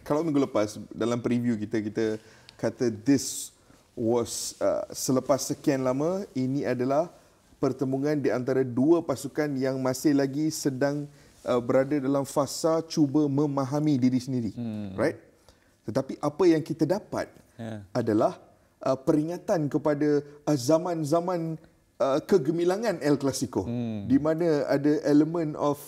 Kalau minggu lepas dalam preview kita kata this was selepas sekian lama ini adalah pertemuan di antara dua pasukan yang masih lagi sedang berada dalam fasa cuba memahami diri sendiri, right? Tetapi apa yang kita dapat adalah peringatan kepada zaman-zaman kegemilangan El Clasico, di mana ada elemen of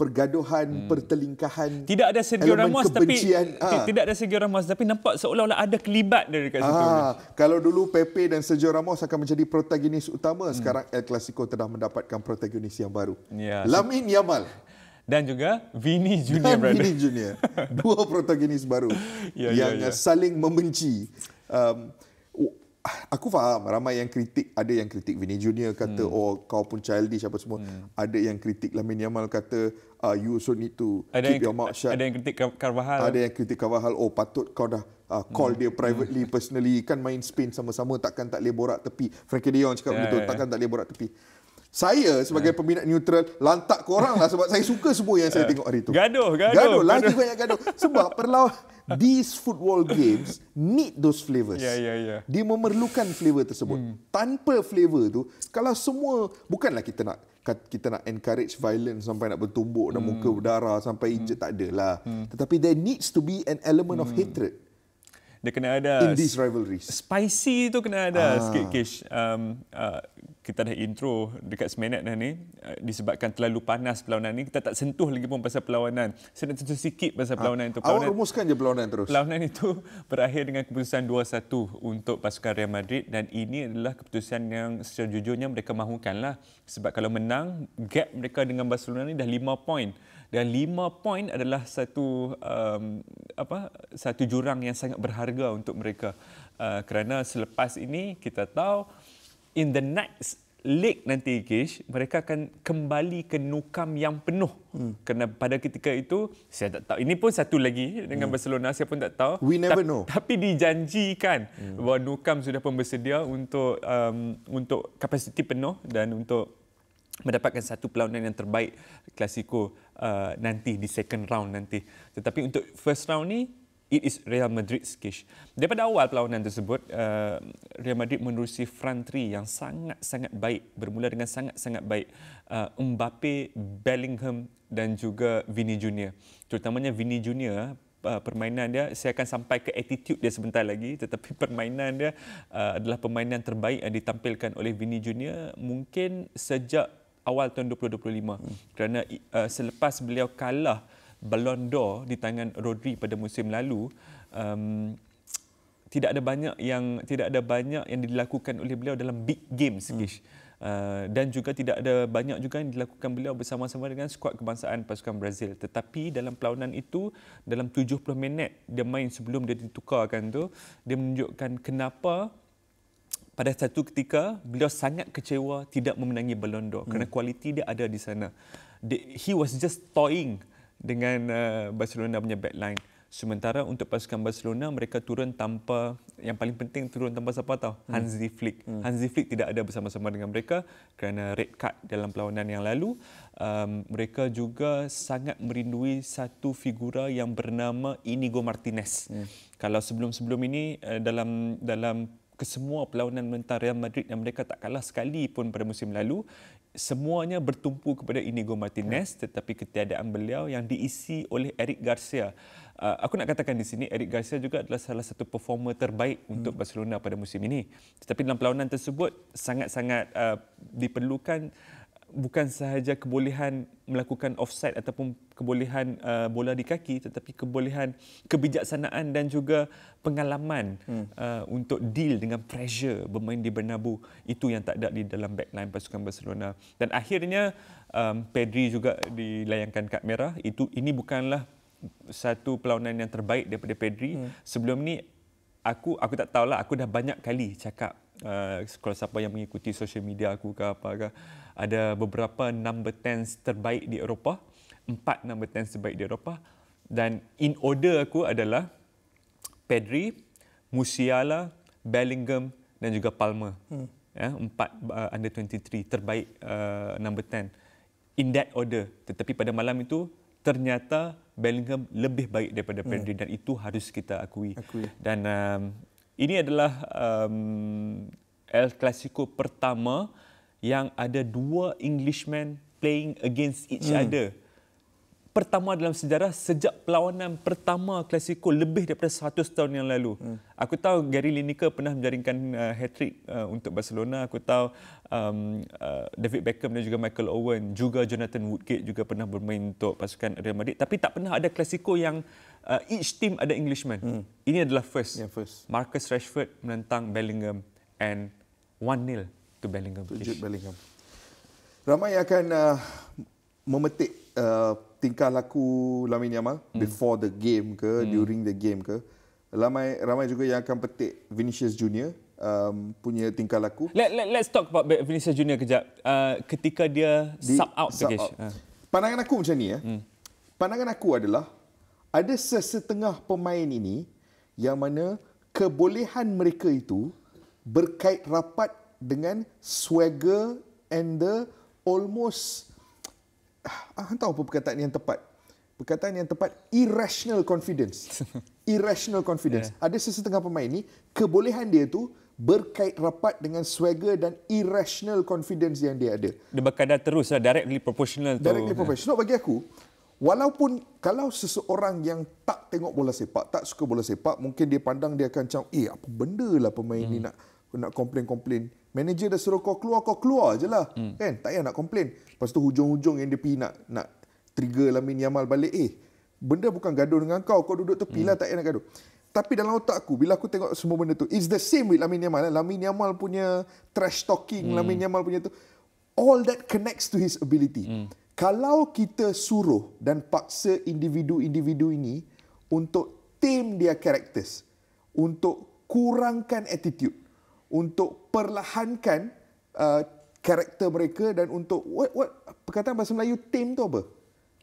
pergaduhan, pertelingkahan. Tidak ada Sergio Ramos kebencian. Tidak ada Sergio Ramos tapi nampak seolah-olah ada kelibat dari kat situ. Kalau dulu Pepe dan Sergio Ramos akan menjadi protagonis utama, sekarang El Clasico telah mendapatkan protagonis yang baru. Lamine Yamal dan juga Vini Junior. Vini Junior. Dua protagonis baru yang saling membenci. Aku faham ramai yang kritik, ada yang kritik Vini Junior kata oh kau pun childish apa semua. Ada yang kritik Lamine Yamal kata you also need to keep your mouth shut. Ada yang kritik Carvajal. Ada yang kritik Carvajal, oh patut kau dah call dia privately, personally, kan main Spain sama-sama, takkan tak boleh borak tepi. Frankie de Jong cakap begitu, takkan tak boleh borak tepi. Saya sebagai peminat neutral lantak korang lah sebab saya suka semua yang saya tengok hari itu. Gaduh. Lagi banyak gaduh. Sebab these football games need those flavors. Dia memerlukan flavor tersebut. Tanpa flavor tu, kalau semua, bukanlah kita nak encourage violence sampai nak bertumbuk dan muka berdarah sampai injet, tak adalah. Tetapi there needs to be an element of hatred. Dia kena ada in these rivalries. Spicy tu kena ada sikit, Kish. Kita dah intro dekat seminit dah ni. Disebabkan terlalu panas perlawanan ni, kita tak sentuh lagi pun pasal perlawanan. Saya nak sentuh sikit pasal perlawanan itu. Awak rumuskan je perlawanan terus. Perlawanan itu berakhir dengan keputusan 2-1 untuk pasukan Real Madrid dan ini adalah keputusan yang secara jujurnya mereka mahukanlah. Sebab kalau menang, gap mereka dengan Barcelona ni dah 5 poin. Dan 5 poin adalah satu jurang yang sangat berharga untuk mereka. Kerana selepas ini kita tahu in the next leg nanti, Kish, mereka akan kembali ke nukam yang penuh. Kerana pada ketika itu, saya tak tahu. Ini pun satu lagi dengan Barcelona, saya pun tak tahu. We never know. Tapi dijanjikan bahawa nukam sudah pun bersedia untuk kapasiti penuh dan untuk mendapatkan satu perlawanan yang terbaik Klasiko nanti di second round nanti. Tetapi untuk first round ni, it is Real Madrid's Kish. Daripada awal perlawanan tersebut, Real Madrid menerusi front three yang sangat-sangat baik. Bermula dengan sangat-sangat baik. Mbappe, Bellingham dan juga Vini Junior. Terutamanya Vini Junior, permainan dia, saya akan sampai ke attitude dia sebentar lagi, tetapi permainan dia adalah permainan terbaik yang ditampilkan oleh Vini Junior mungkin sejak awal tahun 2025. Kerana selepas beliau kalah Ballon d'Or di tangan Rodri pada musim lalu, tidak ada banyak yang dilakukan oleh beliau dalam big games, Kish. Dan juga tidak ada banyak juga yang dilakukan beliau bersama-sama dengan skuad kebangsaan pasukan Brazil. Tetapi dalam perlawanan itu, dalam 70 minit dia main sebelum dia ditukarkan tu, dia menunjukkan kenapa pada satu ketika beliau sangat kecewa tidak memenangi Ballon d'Or kerana kualiti dia ada di sana. He was just toying dengan Barcelona punya backline. Sementara untuk pasukan Barcelona, mereka turun tanpa, yang paling penting turun tanpa siapa tahu? Hansi Flick. Hansi Flick tidak ada bersama-sama dengan mereka kerana red card dalam perlawanan yang lalu. Mereka juga sangat merindui satu figura yang bernama Inigo Martinez. Kalau sebelum-sebelum ini dalam kesemua perlawanan menentang Real Madrid yang mereka tak kalah sekali pun pada musim lalu, semuanya bertumpu kepada Inigo Martinez, tetapi ketiadaan beliau yang diisi oleh Eric Garcia. Aku nak katakan di sini, Eric Garcia juga adalah salah satu performer terbaik untuk Barcelona pada musim ini. Tetapi dalam perlawanan tersebut sangat-sangat diperlukan bukan sahaja kebolehan melakukan offside ataupun kebolehan bola di kaki, tetapi kebolehan kebijaksanaan dan juga pengalaman untuk deal dengan pressure bermain di Bernabeu. Itu yang tak ada di dalam backline pasukan Barcelona. Dan akhirnya Pedri juga dilayangkan kad merah. Ini bukanlah satu perlawanan yang terbaik daripada Pedri. Sebelum ni aku tak tahulah, aku dah banyak kali cakap, kalau siapa yang mengikuti social media aku ke apa ke, ada beberapa number 10 terbaik di Eropah, 4 number 10 terbaik di Eropah, dan in order aku adalah Pedri, Musiala, Bellingham dan juga Palmer. 4 under 23 terbaik number 10 in that order. Tetapi pada malam itu ternyata Bellingham lebih baik daripada Pedri dan itu harus kita akui. Dan ini adalah El Clasico pertama yang ada dua Englishmen playing against each other. Pertama dalam sejarah sejak perlawanan pertama Clasico lebih daripada 100 tahun yang lalu. Aku tahu Gary Lineker pernah menjaringkan hat-trick untuk Barcelona. Aku tahu David Beckham dan juga Michael Owen, juga Jonathan Woodgate juga pernah bermain untuk pasukan Real Madrid. Tapi tak pernah ada Clasico yang each team ada Englishman. Ini adalah first. Marcus Rashford menentang Bellingham and 1-0 to Bellingham. Jude Bellingham. Ramai akan memetik tingkah laku Lamine Yamal before the game ke, during the game ke. Ramai juga yang akan petik Vinicius Junior punya tingkah laku. Let's talk about Vinicius Junior kejap. Ketika dia sub out. Pandangan aku macam ni. Pandangan aku adalah ada sesetengah pemain ini yang mana kebolehan mereka itu berkait rapat dengan swagger and the almost tahu apa perkataan yang tepat. Perkataan yang tepat, irrational confidence. Irrational confidence. Ada sesetengah pemain ni, kebolehan dia tu berkait rapat dengan swagger dan irrational confidence yang dia ada. Dia berkadar terus lah, directly proportional tu. Directly proportional. Bagi aku, walaupun kalau seseorang yang tak tengok bola sepak, tak suka bola sepak, mungkin dia pandang dia akan macam, apa benda lah pemain ni nak komplain-komplain. Manager dah suruh kau keluar je lah. Kan? Tak payah nak komplain. Lepas tu hujung-hujung yang dia pergi nak trigger Lamine Yamal balik. Benda bukan gaduh dengan kau duduk tepi lah, tak payah nak gaduh. Tapi dalam otak aku, bila aku tengok semua benda tu, it's the same with Lamine Yamal. Lamine Yamal punya trash talking, Lamine Yamal punya tu, all that connects to his ability. Kalau kita suruh dan paksa individu-individu ini untuk tame their characters, untuk kurangkan attitude, untuk perlahankan karakter mereka dan untuk what perkataan bahasa Melayu tame tu apa?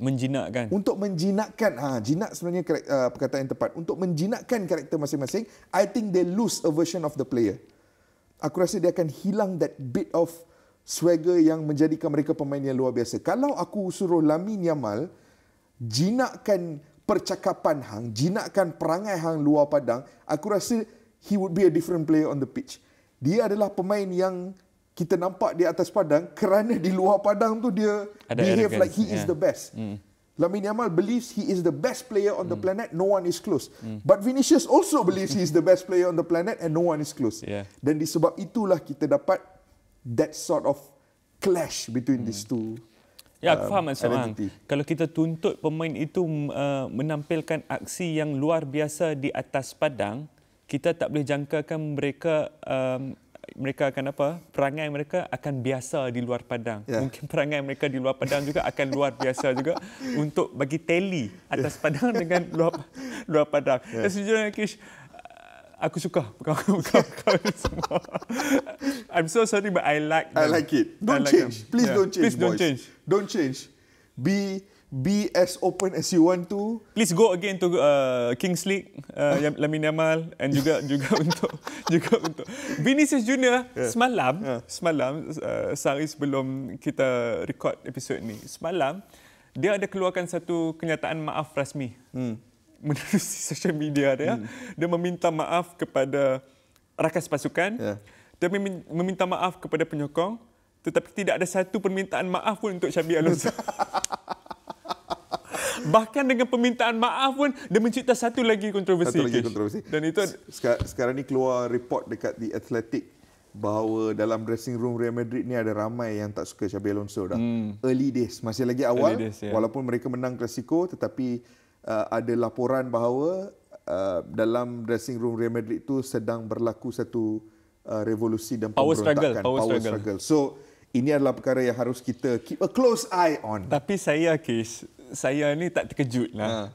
Menjinakkan. Untuk menjinakkan. Jinak sebenarnya perkataan yang tepat. Untuk menjinakkan karakter masing-masing, I think they lose a version of the player. Aku rasa dia akan hilang that bit of swagger yang menjadikan mereka pemain yang luar biasa. Kalau aku suruh Lamine Yamal jinakkan percakapan hang, jinakkan perangai hang luar padang, aku rasa he would be a different player on the pitch. Dia adalah pemain yang kita nampak di atas padang kerana di luar padang tu dia ada behave arrogance, like he is the best. Lamine Yamal believes he is the best player on the planet, no one is close. But Vinicius also believes he is the best player on the planet and no one is close. Dan disebab itulah kita dapat that sort of clash between these two. Ya, aku faham maksud hang. Kalau kita tuntut pemain itu menampilkan aksi yang luar biasa di atas padang, kita tak boleh jangkakan mereka akan apa? Perangai mereka akan biasa di luar padang. Mungkin perangai mereka di luar padang juga akan luar biasa juga untuk bagi tally atas padang dengan luar padang. Sejujurnya Kish, aku suka kau semua. I'm so sorry but I like them. I like it. Don't change. Please don't change, Please don't boys. change. Don't change. Be as open as you want to. Please go again to Kings League, Lamine Yamal, and juga untuk Vinicius Junior. Semalam sehari sebelum kita record episod ni, semalam dia ada keluarkan satu kenyataan maaf rasmi. Menerusi social media dia, dia meminta maaf kepada rakan pasukan. Dia meminta maaf kepada penyokong, tetapi tidak ada satu permintaan maaf pun untuk Xabi Alonso. Bahkan dengan permintaan maaf pun dia mencipta satu lagi kontroversi. Dan itu sekarang ni keluar report dekat The Athletic bahawa dalam dressing room Real Madrid ni ada ramai yang tak suka Xabi Alonso dah. Early days, masih lagi awal. Walaupun mereka menang Clasico, tetapi ada laporan bahawa dalam dressing room Real Madrid tu sedang berlaku satu revolusi dan pemberontakan. Power struggle. So ini adalah perkara yang harus kita keep a close eye on. Tapi saya ni tak terkejut lah.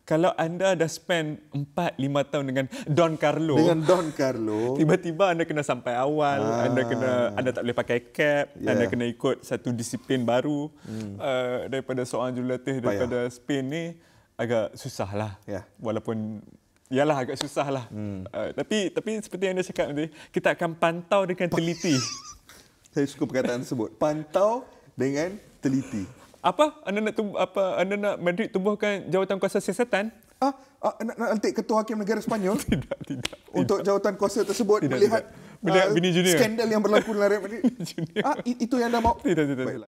Kalau anda dah spend 4-5 tahun dengan Don Carlo. Tiba-tiba anda kena sampai awal. Anda tak boleh pakai cap. Anda kena ikut satu disiplin baru. Daripada seorang jurulatih daripada Spain ni, agak susah lah. Walaupun agak susah lah. Tapi seperti yang anda cakap nanti, kita akan pantau dengan teliti. Saya suka perkataan tersebut. Pantau dengan teliti. Apa? Anda nak Madrid tumbuhkan jawatan kuasa siasatan? Nak lantik ketua hakim negara Sepanyol Tidak. untuk jawatan kuasa tersebut Tidak. melihat Vini Junior. skandal yang berlaku dalam Real Madrid. Itu yang anda mahu? Tidak. Baiklah.